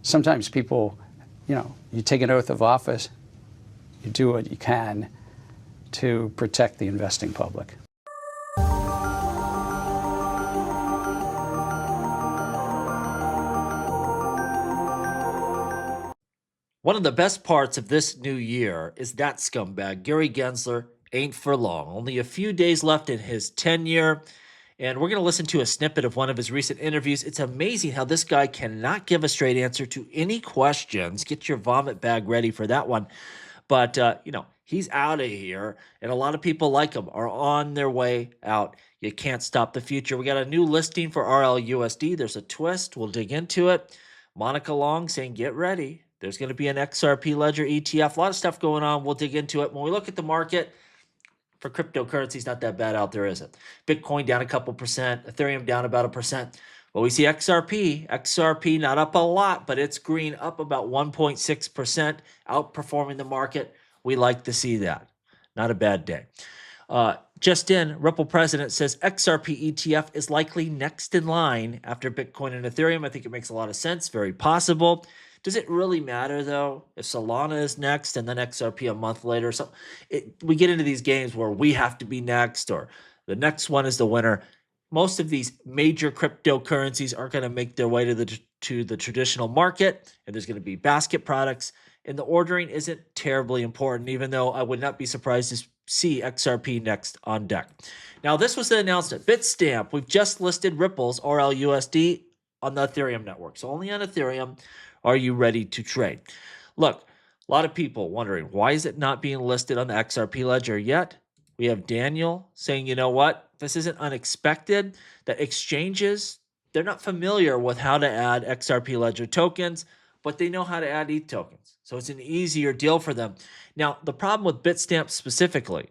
sometimes people, you take an oath of office, you do what you can to protect the investing public. One of the best parts of this new year is that scumbag, Gary Gensler, ain't for long. Only a few days left in his tenure. And we're going to listen to a snippet of one of his recent interviews. It's amazing how this guy cannot give a straight answer to any questions. Get your vomit bag ready for that one. But, he's out of here. And a lot of people like him are on their way out. You can't stop the future. We got a new listing for RLUSD. There's a twist. We'll dig into it. Monica Long saying, get ready. There's going to be an XRP Ledger ETF. A lot of stuff going on. We'll dig into it. When we look at the market, for cryptocurrency, it's not that bad out there, is it? Bitcoin down a couple percent, Ethereum down about 1%. Well, we see XRP not up a lot, but it's green, up about 1.6%, outperforming the market. We like to see that. Not a bad day. Just in, Ripple president says XRP ETF is likely next in line after Bitcoin and Ethereum. I think it makes a lot of sense, very possible. Does it really matter, though, if Solana is next and then XRP a month later? So we get into these games where we have to be next or the next one is the winner. Most of these major cryptocurrencies aren't going to make their way to the traditional market, and there's going to be basket products, and the ordering isn't terribly important, even though I would not be surprised to see XRP next on deck. Now, this was the announcement. Bitstamp, we've just listed Ripple's RLUSD on the Ethereum network. So only on Ethereum are you ready to trade. Look, a lot of people wondering, why is it not being listed on the XRP ledger yet? We have Daniel saying, you know what? This isn't unexpected. That exchanges, they're not familiar with how to add XRP ledger tokens, but they know how to add ETH tokens. So it's an easier deal for them. Now, the problem with Bitstamp specifically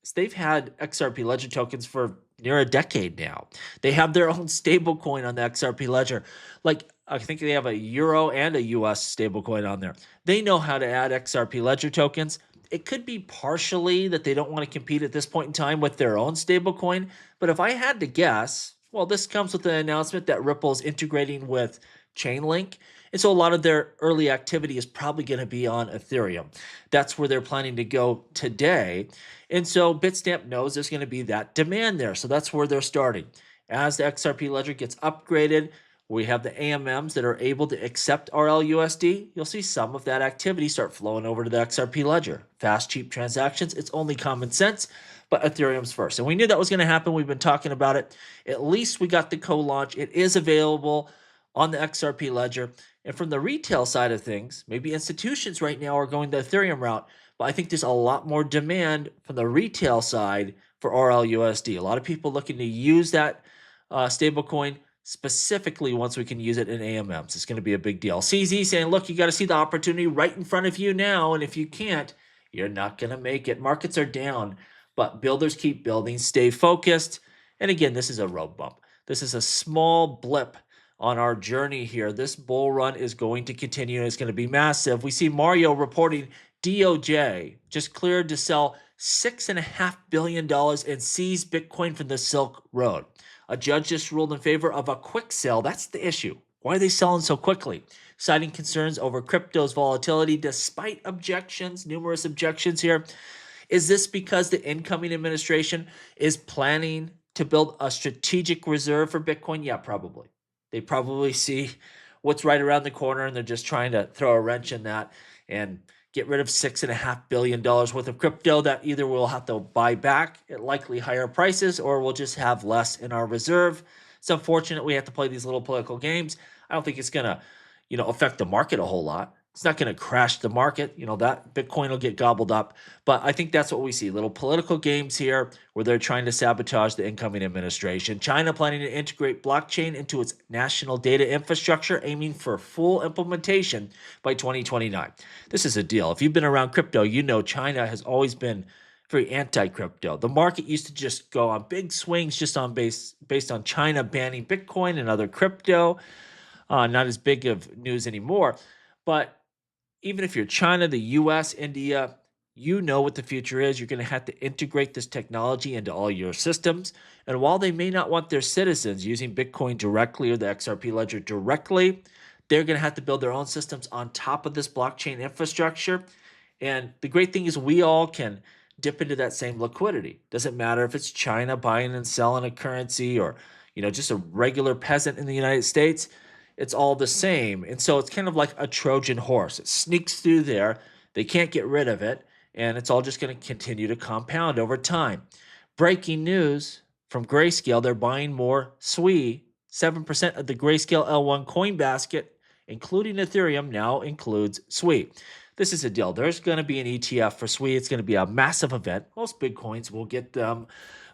is they've had XRP ledger tokens for near a decade now. They have their own stable coin on the XRP ledger. Like, I think they have a Euro and a US stablecoin on there. They know how to add XRP ledger tokens. It could be partially that they don't want to compete at this point in time with their own stablecoin. But if I had to guess, well, this comes with the announcement that Ripple's integrating with Chainlink. And so a lot of their early activity is probably going to be on Ethereum. That's where they're planning to go today. And so Bitstamp knows there's going to be that demand there. So that's where they're starting. As the XRP ledger gets upgraded, we have the AMMs that are able to accept RLUSD. You'll see some of that activity start flowing over to the XRP ledger. Fast, cheap transactions. It's only common sense, but Ethereum's first. And we knew that was going to happen. We've been talking about it. At least we got the co-launch. It is available on the XRP ledger. And from the retail side of things, maybe institutions right now are going the Ethereum route, but I think there's a lot more demand from the retail side for RLUSD. A lot of people looking to use that stablecoin specifically once we can use it in AMMs. It's going to be a big deal. CZ saying, look, you got to see the opportunity right in front of you now, and if you can't, you're not going to make it. Markets are down, but builders keep building, stay focused. And again, this is a road bump. This is a small blip on our journey here. This bull run is going to continue, and it's going to be massive. We see Mario reporting DOJ just cleared to sell $6.5 billion and seize Bitcoin from the Silk Road. A judge just ruled in favor of a quick sale. That's the issue. Why are they selling so quickly? Citing concerns over crypto's volatility despite objections, numerous objections here. Is this because the incoming administration is planning to build a strategic reserve for Bitcoin? Yeah, probably. They probably see what's right around the corner, and they're just trying to throw a wrench in that and get rid of $6.5 billion worth of crypto that either we'll have to buy back at likely higher prices or we'll just have less in our reserve. It's unfortunate we have to play these little political games. I don't think it's going to, affect the market a whole lot. It's not going to crash the market. That Bitcoin will get gobbled up. But I think that's what we see. Little political games here where they're trying to sabotage the incoming administration. China planning to integrate blockchain into its national data infrastructure, aiming for full implementation by 2029. This is a deal. If you've been around crypto, you know China has always been very anti-crypto. The market used to just go on big swings just on based on China banning Bitcoin and other crypto. Not as big of news anymore. But even if you're China, the US, India, you know what the future is. You're going to have to integrate this technology into all your systems. And while they may not want their citizens using Bitcoin directly or the XRP ledger directly, They're going to have to build their own systems on top of this blockchain infrastructure. And the great thing is we all can dip into that same liquidity. Doesn't matter if it's China buying and selling a currency or, just a regular peasant in the United States. It's all the same. And so it's kind of like a Trojan horse. It sneaks through there. They can't get rid of it. And it's all just going to continue to compound over time. Breaking news from Grayscale, they're buying more SWI. 7% of the Grayscale L1 coin basket, including Ethereum, now includes SWI. This is a deal. There's going to be an ETF for SWI. It's going to be a massive event. Most big coins will get them,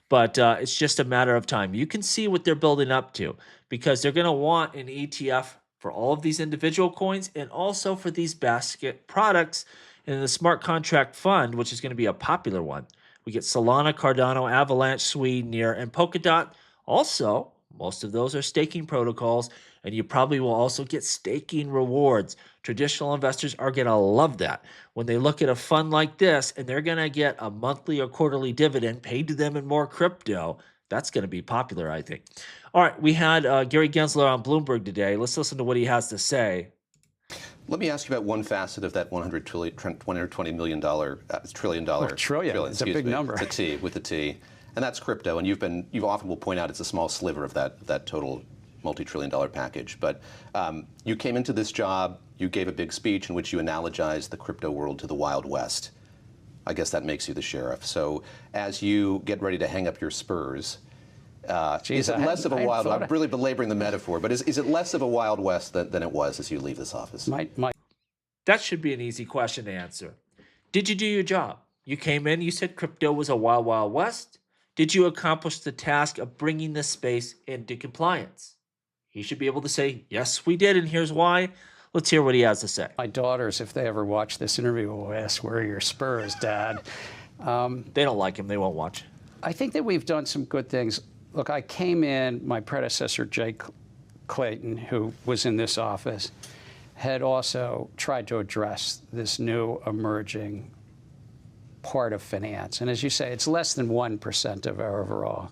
but it's just a matter of time. You can see what they're building up to because they're going to want an ETF for all of these individual coins and also for these basket products. And the smart contract fund, which is going to be a popular one, we get Solana, Cardano, Avalanche, SWI, Near, and Polkadot. Also, most of those are staking protocols, and you probably will also get staking rewards. Traditional investors are going to love that. When they look at a fund like this and they're going to get a monthly or quarterly dividend paid to them in more crypto, that's going to be popular, I think. All right, we had Gary Gensler on Bloomberg today. Let's listen to what he has to say. Let me ask you about one facet of that $120 million trillion. Trillion. It's a big number. It's a T with a T, and that's crypto. And you often will point out it's a small sliver of that total multi-trillion-dollar package. But you came into this job, you gave a big speech in which you analogized the crypto world to the Wild West. I guess that makes you the sheriff. So as you get ready to hang up your spurs. Is it less of a wild? I'm really belaboring the metaphor, but is it less of a Wild West than it was as you leave this office? That should be an easy question to answer. Did you do your job? You came in, you said crypto was a wild, wild west. Did you accomplish the task of bringing this space into compliance? He should be able to say, yes, we did, and here's why. Let's hear what he has to say. My daughters, if they ever watch this interview, will ask, where are your Spurs, Dad? They don't like him. They won't watch. I think that we've done some good things. Look, I came in, my predecessor, Jay Clayton, who was in this office, had also tried to address this new emerging part of finance. And as you say, it's less than 1% of our overall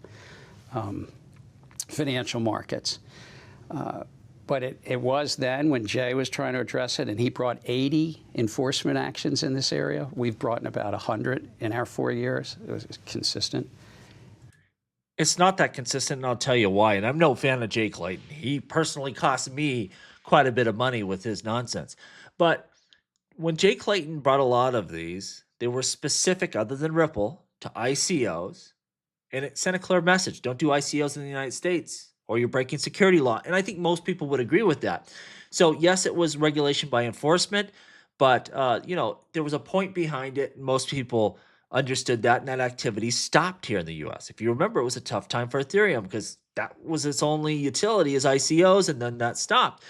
financial markets. But it was then when Jay was trying to address it, and he brought 80 enforcement actions in this area. We've brought in about 100 in our 4 years. It was consistent. It's not that consistent, and I'll tell you why. And I'm no fan of Jay Clayton. He personally cost me quite a bit of money with his nonsense. But when Jay Clayton brought a lot of these, they were specific, other than Ripple, to ICOs. And it sent a clear message. Don't do ICOs in the United States, or you're breaking security law. And I think most people would agree with that. So yes, it was regulation by enforcement, but there was a point behind it. Most people understood that, and that activity stopped here in the US. If you remember, it was a tough time for Ethereum because that was its only utility as ICOs, and then that stopped.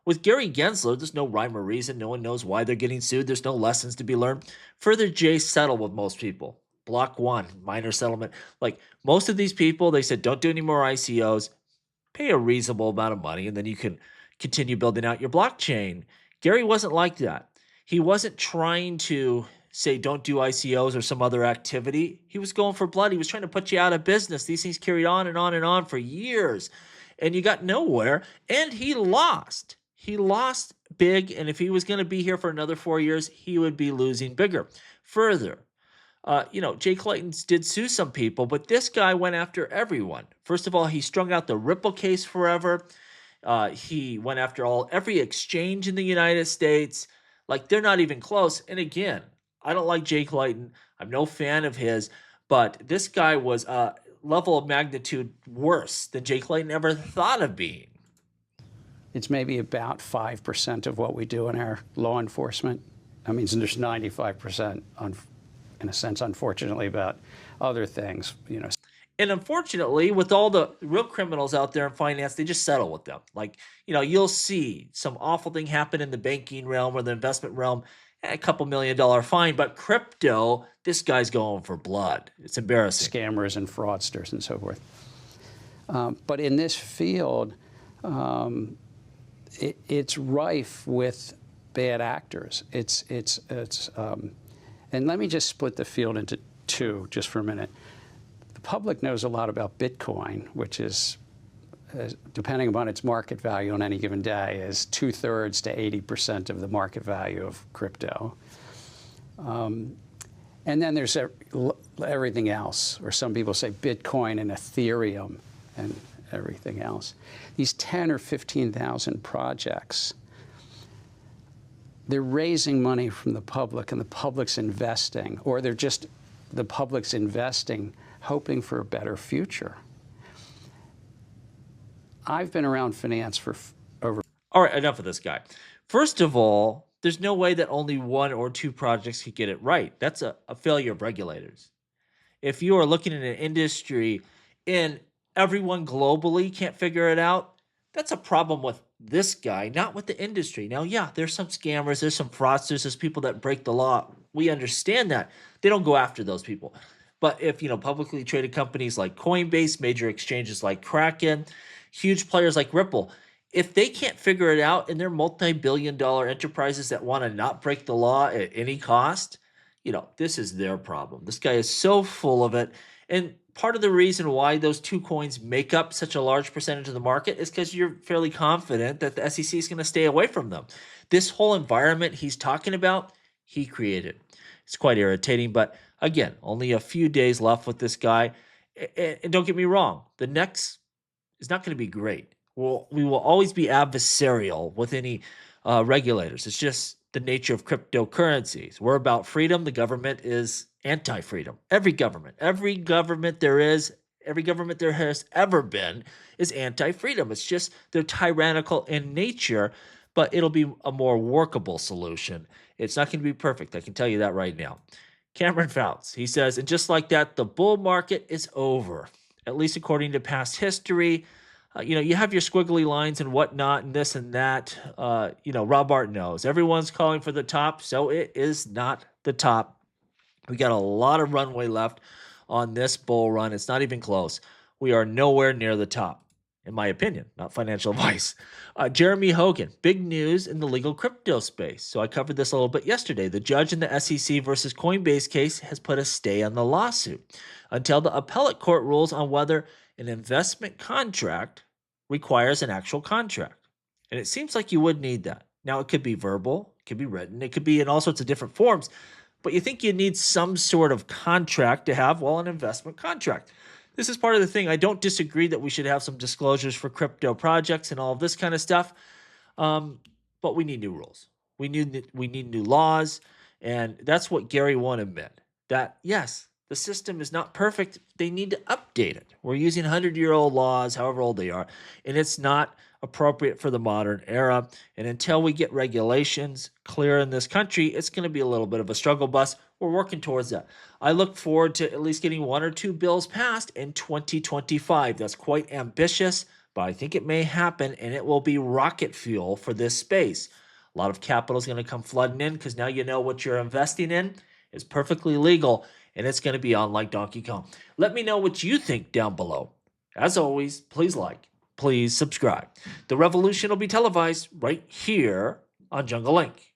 With Gary Gensler, there's no rhyme or reason. No one knows why they're getting sued. There's no lessons to be learned. Further, Jay settled with most people. Block 1, minor settlement. Like most of these people, they said, don't do any more ICOs. Pay a reasonable amount of money, and then you can continue building out your blockchain. Gary wasn't like that. He wasn't trying to say don't do ICOs or some other activity. He was going for blood. He was trying to put you out of business. These things carried on and on and on for years, and you got nowhere, and he lost. He lost big, and if he was going to be here for another 4 years, he would be losing bigger. Further, Jay Clayton did sue some people, but this guy went after everyone. First of all, he strung out the Ripple case forever. He went after every exchange in the United States. Like, they're not even close. And again, I don't like Jay Clayton. I'm no fan of his, but this guy was a level of magnitude worse than Jay Clayton ever thought of being. It's maybe about 5% of what we do in our law enforcement. That means there's 95%, in a sense, unfortunately, about other things. And unfortunately, with all the real criminals out there in finance, they just settle with them. Like, you'll see some awful thing happen in the banking realm or the investment realm, a couple $1 million fine. But crypto, this guy's going for blood. It's embarrassing. Scammers and fraudsters and so forth. But in this field, it's rife with bad actors. And let me just split the field into two just for a minute. The public knows a lot about Bitcoin, which is depending upon its market value on any given day, is 2/3 to 80% of the market value of crypto. And then there's everything else, or some people say Bitcoin and Ethereum and everything else. These 10 or 15,000 projects, they're raising money from the public, and the public's investing, or the public's investing hoping for a better future. I've been around finance for over. All right, enough of this guy. First of all, there's no way that only one or two projects could get it right. That's a failure of regulators. If you are looking at an industry and everyone globally can't figure it out, that's a problem with this guy, not with the industry. Now, yeah, there's some scammers, there's some fraudsters, there's people that break the law. We understand that. They don't go after those people. But if, publicly traded companies like Coinbase, major exchanges like Kraken, huge players like Ripple, if they can't figure it out and they're multi-billion-dollar enterprises that want to not break the law at any cost, this is their problem. This guy is so full of it. And part of the reason why those two coins make up such a large percentage of the market is because you're fairly confident that the SEC is going to stay away from them. This whole environment he's talking about, he created. It's quite irritating, but again, only a few days left with this guy. And don't get me wrong, the next is not going to be great. We will always be adversarial with any regulators. It's just the nature of cryptocurrencies. We're about freedom. The government is anti-freedom. Every government there has ever been is anti-freedom. It's just they're tyrannical in nature, but it'll be a more workable solution. It's not going to be perfect. I can tell you that right now. Cameron Fouts, he says, and just like that, the bull market is over, at least according to past history. You have your squiggly lines and whatnot and this and that. Rob Art knows. Everyone's calling for the top, so it is not the top. We got a lot of runway left on this bull run. It's not even close. We are nowhere near the top, in my opinion, not financial advice. Jeremy Hogan, big news in the legal crypto space. So I covered this a little bit yesterday. The judge in the SEC versus Coinbase case has put a stay on the lawsuit until the appellate court rules on whether an investment contract requires an actual contract. And it seems like you would need that. Now, it could be verbal, it could be written, it could be in all sorts of different forms, but you think you need some sort of contract to have, an investment contract. This is part of the thing. I don't disagree that we should have some disclosures for crypto projects and all of this kind of stuff, but we need new rules. We need new laws, and that's what Gary won't admit. That, yes, the system is not perfect. They need to update it. We're using 100-year-old laws, however old they are, and it's not appropriate for the modern era. And until we get regulations clear in this country, it's going to be a little bit of a struggle bus. We're working towards that. I look forward to at least getting one or two bills passed in 2025. That's quite ambitious, but I think it may happen, and it will be rocket fuel for this space. A lot of capital is going to come flooding in because now you know what you're investing in is perfectly legal, and it's going to be on like Donkey Kong. Let me know what you think down below. As always, please like, please subscribe. The revolution will be televised right here on Jungle Link.